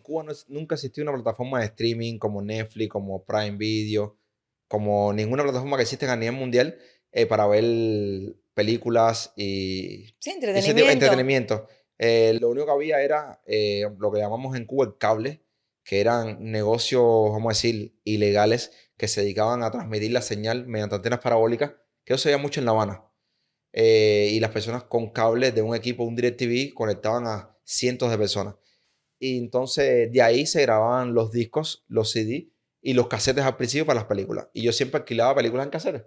Cuba nunca existió una plataforma de streaming como Netflix, como Prime Video, como ninguna plataforma que existe a nivel mundial para ver películas Sí, y ese tipo de entretenimiento. entretenimiento. Lo único que había era lo que llamamos en Cuba el cable, que eran negocios, vamos a decir, ilegales que se dedicaban a transmitir la señal mediante antenas parabólicas, que eso se veía mucho en La Habana. Y las personas con cables de un equipo, un DirecTV, conectaban a cientos de personas. Y entonces de ahí se grababan los discos, los CD y los casetes al principio para las películas. Y yo siempre alquilaba películas en casetes,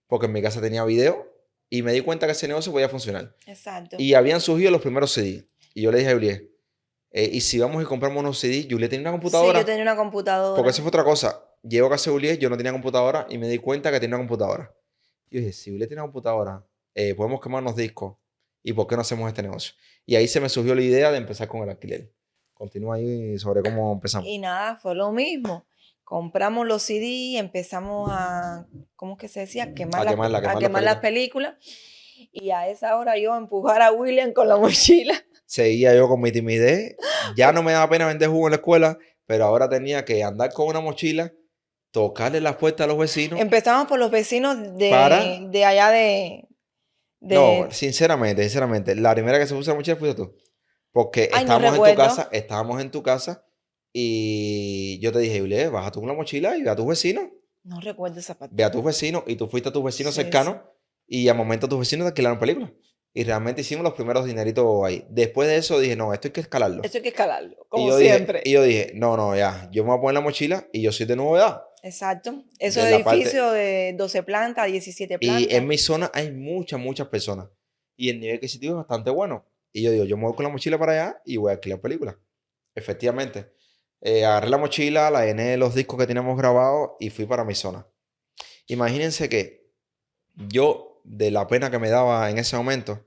porque en mi casa tenía video y me di cuenta que ese negocio podía funcionar. Exacto. Y habían surgido los primeros CD. Y yo le dije a Juliet, ¿y si vamos y compramos unos CD? Juliet tenía una Sí, yo computadora, tenía una porque computadora. eso fue otra cosa. Llego a casa de Juliet, yo no tenía computadora y me di cuenta que tenía una computadora. Y yo dije, si Juliet tiene una computadora, podemos quemarnos discos. ¿Y por qué no hacemos este negocio? Y ahí se me surgió la idea de empezar con el alquiler. Continúa ahí sobre cómo empezamos. Y nada, fue lo mismo. Compramos los CD, empezamos a, ¿cómo es que se decía? A quemarla, a A quemar las quemar las películas. películas. Y a esa hora yo a empujar a William con la mochila. Seguía yo con mi timidez. Ya no me daba pena vender jugo en la escuela, pero ahora tenía que andar con una mochila, tocarle las puertas a los vecinos Empezamos por los vecinos para... de allá No, de... sinceramente, la primera que se puso la mochila fuiste tú. Porque Ay, no recuerdo. estábamos en tu casa y yo te dije, Juliet, baja tú con la mochila y ve a tus vecinos. No recuerdo esa Ve parte. a tus vecinos y tú fuiste a tus vecinos Sí, sí. cercanos y al momento tus vecinos te alquilaron películas. Y realmente hicimos los primeros dineritos ahí. Después de eso dije, no, esto hay que escalarlo. Eso hay que escalarlo, Y como yo dije, y siempre. yo dije, no, no, ya, yo me voy a poner la mochila y yo soy de novedad. Exacto. Esos De la parte, edificios de 12 plantas, 17 y en plantas. mi zona hay muchas personas. Y el nivel adquisitivo es bastante bueno. Y yo digo, yo me voy con la mochila para allá y voy a alquilar películas. Efectivamente. Agarré la mochila, la llené de los discos que teníamos grabados y fui para mi zona. Imagínense que yo, de la pena que me daba en ese momento,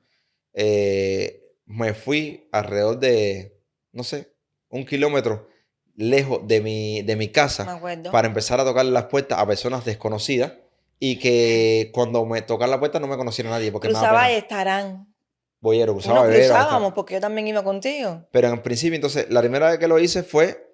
me fui alrededor de, no sé, 1 kilómetro lejos de mi Me casa acuerdo. para empezar a tocar las puertas a personas desconocidas y que cuando me tocaran la puerta no me conociera nadie porque me da Cruzaba pena. estarán. Boyero, usaba Bueno, beber, hasta... cruzábamos porque yo también iba contigo. Pero en principio, entonces, la primera vez que lo hice fue,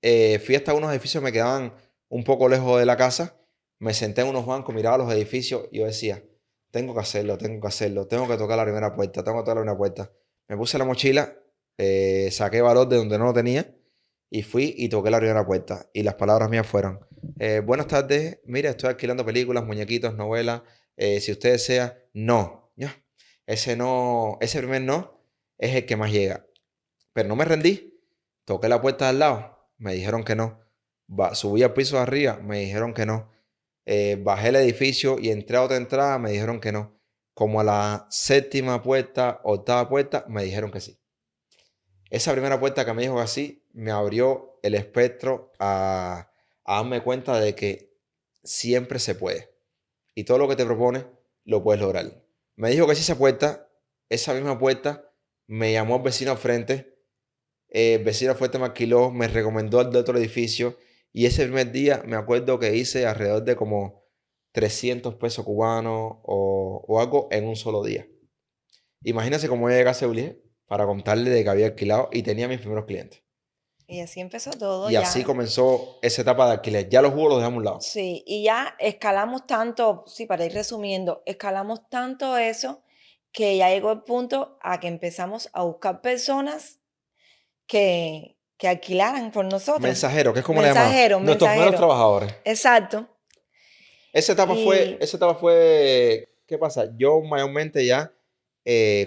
fui hasta unos edificios que me quedaban un poco lejos de la casa, me senté en unos bancos, miraba los edificios y yo decía, tengo que hacerlo, tengo que hacerlo, tengo que tocar la primera puerta, tengo que tocar la primera puerta. Me puse la mochila, saqué valor de donde no lo tenía y fui y toqué la primera puerta. Y las palabras mías fueron, buenas tardes, mire, estoy alquilando películas, muñequitos, novelas, si usted desea, no, ya. Ese no, ese primer no es el que más llega. Pero no me rendí. Toqué la puerta de al lado. Me dijeron que no. Subí al piso de arriba. Me dijeron que no. Bajé el edificio y entré a otra entrada. Me dijeron que no. Como a la séptima puerta, octava puerta, me dijeron que sí. Esa primera puerta que me dijo que sí, me abrió el espectro a darme cuenta de que siempre se puede. Y todo lo que te propones, lo puedes lograr. Me dijo que sí esa puerta. Esa misma puerta me llamó el vecino al frente. El vecino fuerte me alquiló, me recomendó el de otro edificio y ese primer día me acuerdo que hice alrededor de como 300 pesos cubanos o algo en un solo día. Imagínense cómo yo llegué a Seulier para contarle de que había alquilado y tenía mis primeros clientes. Y así empezó todo Y así ya. comenzó esa etapa de alquiler. Ya los jugos los dejamos a un lado. Sí, y ya escalamos tanto, sí, para ir resumiendo, escalamos tanto eso que ya llegó el punto a que empezamos a buscar personas que alquilaran por nosotros. Mensajeros, que es como le llamamos. Mensajeros, Nuestros primeros mensajeros. trabajadores. Exacto. Y Esa etapa fue, ¿qué pasa? Yo mayormente ya,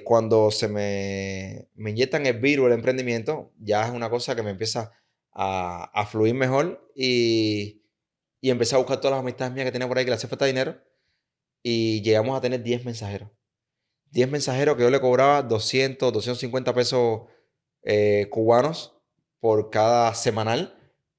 cuando me inyectan el virus del emprendimiento, ya es una cosa que me empieza a fluir mejor y empecé a buscar todas las amistades mías que tenía por ahí que le hacía falta dinero y llegamos a tener 10 mensajeros. 10 mensajeros que yo le cobraba 250 pesos cubanos por cada semanal,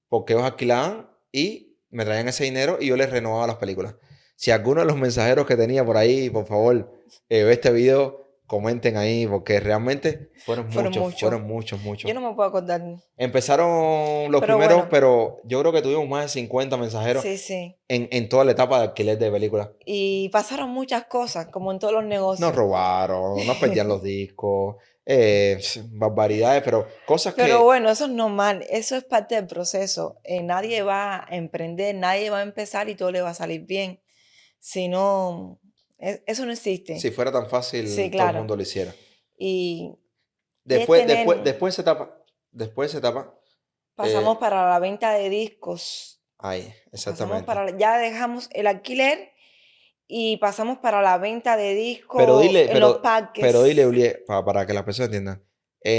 porque ellos alquilaban y me traían ese dinero y yo les renovaba las películas. Si alguno de los mensajeros que tenía por ahí, por favor, ve este video, comenten ahí, porque realmente fueron Fueron muchos, muchos. fueron muchos, muchos. Yo no me puedo acordar. Empezaron los Pero primeros, bueno, pero yo creo que tuvimos más de 50 mensajeros sí, sí. en toda la etapa de alquiler de películas. Y pasaron muchas cosas, como en todos los Nos negocios. robaron, nos perdían los discos, barbaridades, pero cosas Pero que bueno, eso es normal, eso es parte del proceso. Nadie va a emprender, nadie va a empezar y todo le va a salir bien. Si no, eso no si existe. fuera tan Sí, fácil todo el claro. mundo lo hiciera. Y, y es Después, tener, después, después de esa etapa, pasamos eh, para la venta de discos, ahí, pasamos exactamente. para, ya dejamos el alquiler y pasamos para la venta de Pero discos dile, en los pero dile, parques. Ulié, para que las personas entiendan,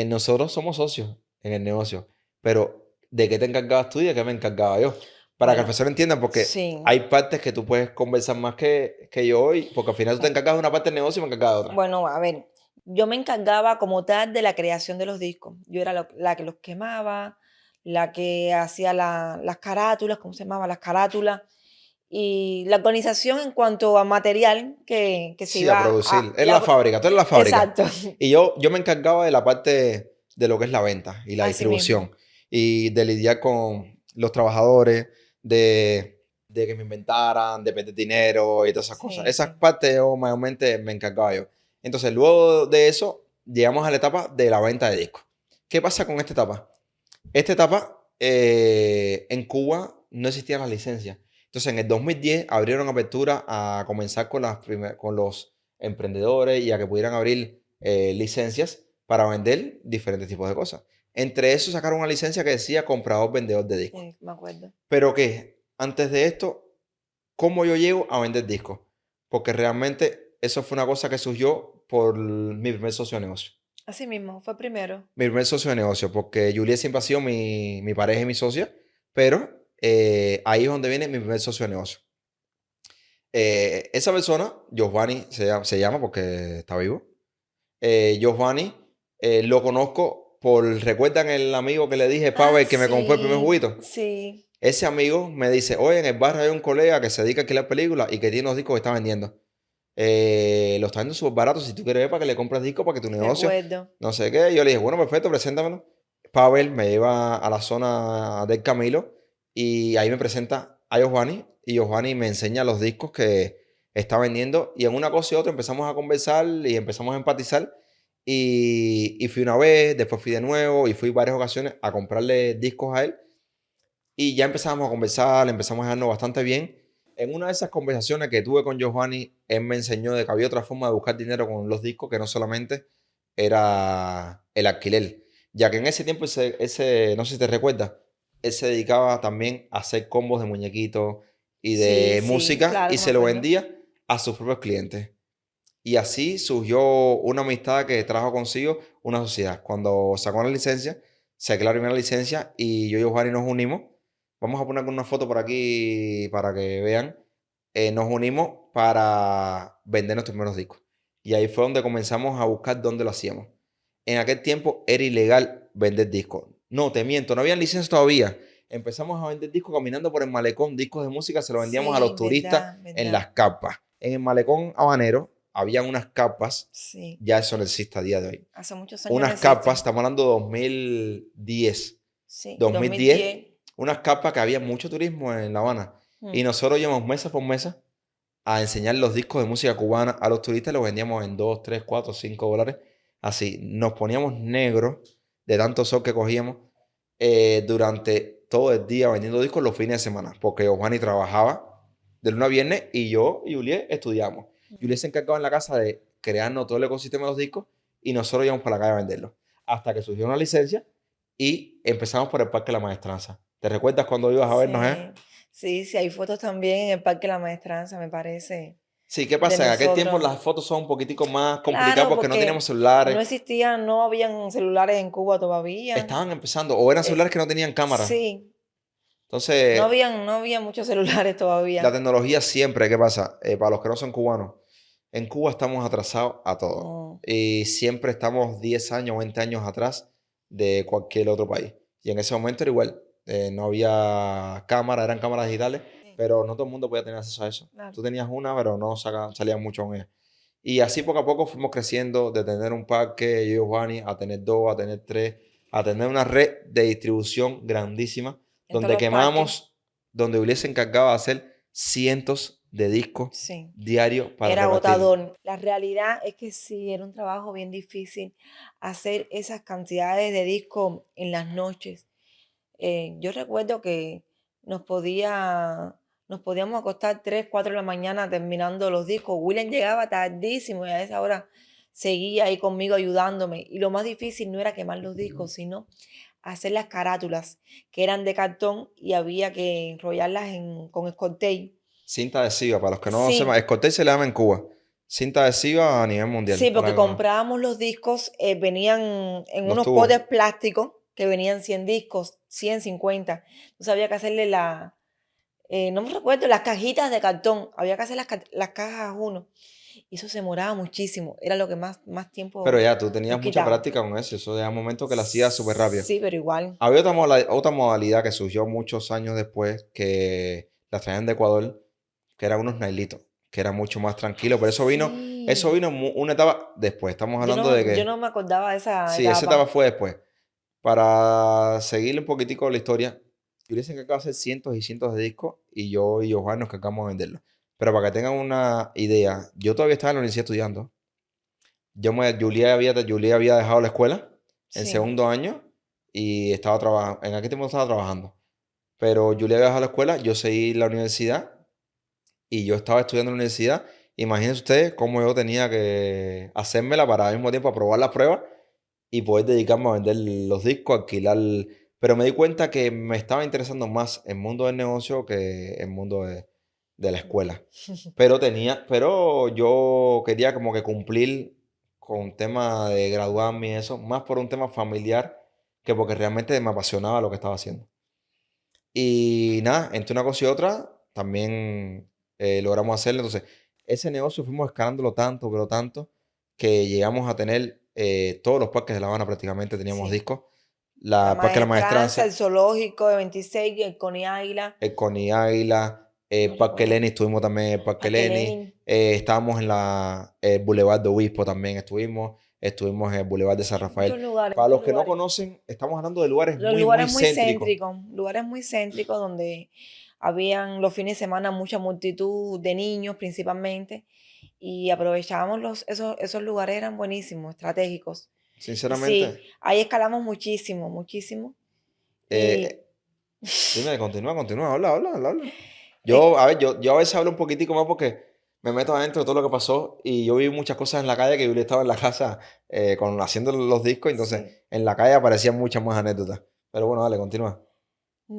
nosotros somos socios en el negocio, pero ¿de qué te encargabas tú y de qué me encargaba yo? Para que las Bueno, personas entiendan, porque sí, hay partes que tú puedes conversar más que yo hoy, porque al final tú te bueno. encargas de una parte del negocio y me encargaba de otra. Bueno, a ver, yo me encargaba como tal de la creación de los discos. Yo era la que los quemaba, la que hacía las carátulas, ¿cómo se llamaba? Las carátulas. Y la organización en cuanto a material que se Sí, a iba producir. a... Era la fábrica, tú eres la fábrica. Exacto, Y yo me encargaba de la parte de lo que es la venta y la así mismo. distribución. Y de lidiar con los trabajadores, de que me inventaran, de meter dinero y todas esas cosas. Sí, Esas sí. partes yo mayormente me encargaba yo. Entonces, luego de eso, llegamos a la etapa de la venta de discos. ¿Qué pasa con esta etapa? Esta etapa, en Cuba no existían las licencias. Entonces, en el 2010 abrieron apertura a comenzar con, con los emprendedores y a que pudieran abrir licencias para vender diferentes tipos de cosas. Entre eso sacaron una licencia que decía comprador, vendedor de discos. Sí, me acuerdo. Pero que antes de esto, ¿cómo yo llego a vender discos? Porque realmente eso fue una cosa que surgió por mi primer socio de negocio. Así mismo, fue primero. Mi primer socio de negocio, porque Juliet siempre ha sido mi pareja y mi socia, pero ahí es donde viene mi primer socio de negocio. Esa persona, Giovanni se llama porque está vivo. Giovanni, lo conozco por, ¿recuerdan el amigo que le dije, Ah, Pavel, que me compró el primer sí, juguito? sí. Ese amigo me dice, oye, en el barrio hay un colega que se dedica a alquilar películas y que tiene unos discos que está vendiendo. Lo está vendiendo súper barato. Si tú quieres ver para que le compres discos para que tu negocio, Recuerdo. no sé qué. Yo le dije, bueno, perfecto, preséntamelo. Pavel me lleva a la zona del Camilo y ahí me presenta a Giovanni y Giovanni me enseña los discos que está vendiendo y en una cosa y otra empezamos a conversar y empezamos a empatizar y fui una vez, después fui de nuevo y fui varias ocasiones a comprarle discos a él y ya empezamos a conversar, empezamos a dejarnos bastante bien. En una de esas conversaciones que tuve con Giovanni, él me enseñó de que había otra forma de buscar dinero con los discos que no solamente era el alquiler. Ya que en ese tiempo, no sé si te recuerdas, él se dedicaba también a hacer combos de muñequitos y Sí, de sí, música claro, y me se lo acuerdo. vendía a sus propios clientes. Y así surgió una amistad que trajo consigo una sociedad. Cuando sacó la licencia, saqué la primera licencia y yo y Giovanni nos unimos. Vamos a poner una foto por aquí para que vean. Nos unimos para vender nuestros primeros discos. Y ahí fue donde comenzamos a buscar dónde lo hacíamos. En aquel tiempo era ilegal vender discos. No, te miento, no había licencia todavía. Empezamos a vender discos caminando por el malecón, discos de música, se los vendíamos a Sí, los turistas verdad, en verdad. las carpas. En el malecón habanero habían unas carpas, Sí, ya eso no existe a día de hoy. hace muchos años no Unas carpas, existen. estamos hablando de 2010. Sí, 2010, 2010. unas carpas que había mucho turismo en La Habana. Y Mm. nosotros íbamos mesa por mesa a enseñar los discos de música cubana a los turistas, los vendíamos en 2 3 4 5 dólares. Así, nos poníamos negros de tanto sol que cogíamos durante todo el día vendiendo discos los fines de semana, porque Giovanni trabajaba de lunes a viernes y yo y Juliet estudiamos. Juliet se encargaba en la casa de crearnos todo el ecosistema de los discos y nosotros íbamos para la calle a venderlos. Hasta que surgió una licencia y empezamos por el Parque de la Maestranza. ¿Te recuerdas cuando ibas a vernos, Sí, sí, sí, hay fotos también en el Parque La Maestranza, me parece, Sí, ¿qué de pasa? En aquel tiempo nosotros. las fotos son un poquitico más complicadas Claro, porque no teníamos porque celulares. no existían, no habían celulares en Cuba todavía. Estaban empezando o eran Eh, celulares que no tenían cámara. sí, Entonces, no había muchos celulares la todavía. tecnología siempre, ¿qué pasa? Para los que no son cubanos, en Cuba estamos atrasados a todo. Mm, Y siempre estamos 10 años, 20 años atrás de cualquier otro país. Y en ese momento era igual. No había cámara, eran cámaras digitales, sí, pero no todo el mundo podía tener acceso a eso. claro. Tú tenías una, pero no salían mucho con ella. Y así poco a poco fuimos creciendo de tener un parque, yo y Giovanni, a tener dos, a tener tres, a tener una red de distribución grandísima, En todos donde los parques. quemamos, donde Juliet se encargaba de hacer cientos de discos Sí. diarios para Era repartirlos. agotador. La realidad es que sí, era un trabajo bien difícil hacer esas cantidades de discos en las noches. Yo recuerdo que nos podía, nos podíamos acostar 3, 4 de la mañana terminando los discos. William llegaba tardísimo y a esa hora seguía ahí conmigo ayudándome. Y lo más difícil no era quemar los discos, sino hacer las carátulas, que eran de cartón y había que enrollarlas con escoltey. Cinta adhesiva, para los que no sepan, Sí, escote se le llama en Cuba. Cinta adhesiva a nivel mundial. sí, porque comprábamos los discos, venían en Los unos potes tubos. plásticos que venían 100 discos, 150. Entonces había que hacerle no me recuerdo, las cajitas de cartón, había que hacer las cajas uno. Y eso se demoraba muchísimo, era lo que más Pero tiempo ya, tú tenías nos mucha quitaba. práctica con eso. Eso de un momento que lo hacías súper rápido. Sí, pero igual. Había otra modalidad que surgió muchos años después, que la traían de Ecuador, que eran unos nailitos, que era mucho más tranquilo. Pero eso Sí, vino una etapa después. Estamos hablando de yo no que, me acordaba de esa sí, esa etapa etapa. fue después. Para seguirle un poquitico la historia, yo les encargaba hacer cientos y cientos de discos y yo y Johan nos encargamos de venderlos. Pero para que tengan una idea, yo todavía estaba en la universidad estudiando. Julia había dejado la escuela en Sí, segundo año y estaba trabajando. En aquel tiempo no estaba trabajando. Pero Julia había dejado la escuela, yo seguí la universidad y yo estaba estudiando en la universidad. Imagínense ustedes cómo yo tenía que hacérmela para al mismo tiempo aprobar las pruebas y poder dedicarme a vender los discos, alquilar. Pero me di cuenta que me estaba interesando más el mundo del negocio que el mundo de la escuela. Pero yo quería como que cumplir con un tema de graduarme y eso, más por un tema familiar que porque realmente me apasionaba lo que estaba haciendo. Y nada, entre una cosa y otra, también logramos hacerlo. Entonces, ese negocio fuimos escalándolo tanto, pero tanto, que llegamos a tener todos los parques de La Habana prácticamente teníamos sí. discos. La Parque La Maestranza, el Maestranza, zoológico de 26, el Coney Águila, el Coney Águila, no Parque recuerdo, Leni, estuvimos también en el Parque Parque Leni. Lenin. Estábamos en el Boulevard de Obispo también estuvimos en el Boulevard de San Rafael. Muchos lugares, Para muchos los que no lugares. conocen, estamos hablando de lugares Los muy, muy lugares céntricos. lugares muy céntricos donde habían los fines de semana mucha multitud de niños principalmente y aprovechábamos esos lugares, eran buenísimos, estratégicos. Y sí, Sinceramente, ahí escalamos muchísimo, muchísimo. Y eh, dime, continúa, habla. eh, Yo a veces hablo un poquitico más porque me meto adentro de todo lo que pasó y yo vi muchas cosas en la calle que yo estaba en la casa haciendo los discos, entonces sí. en la calle aparecían muchas más anécdotas. Pero bueno, dale, continúa.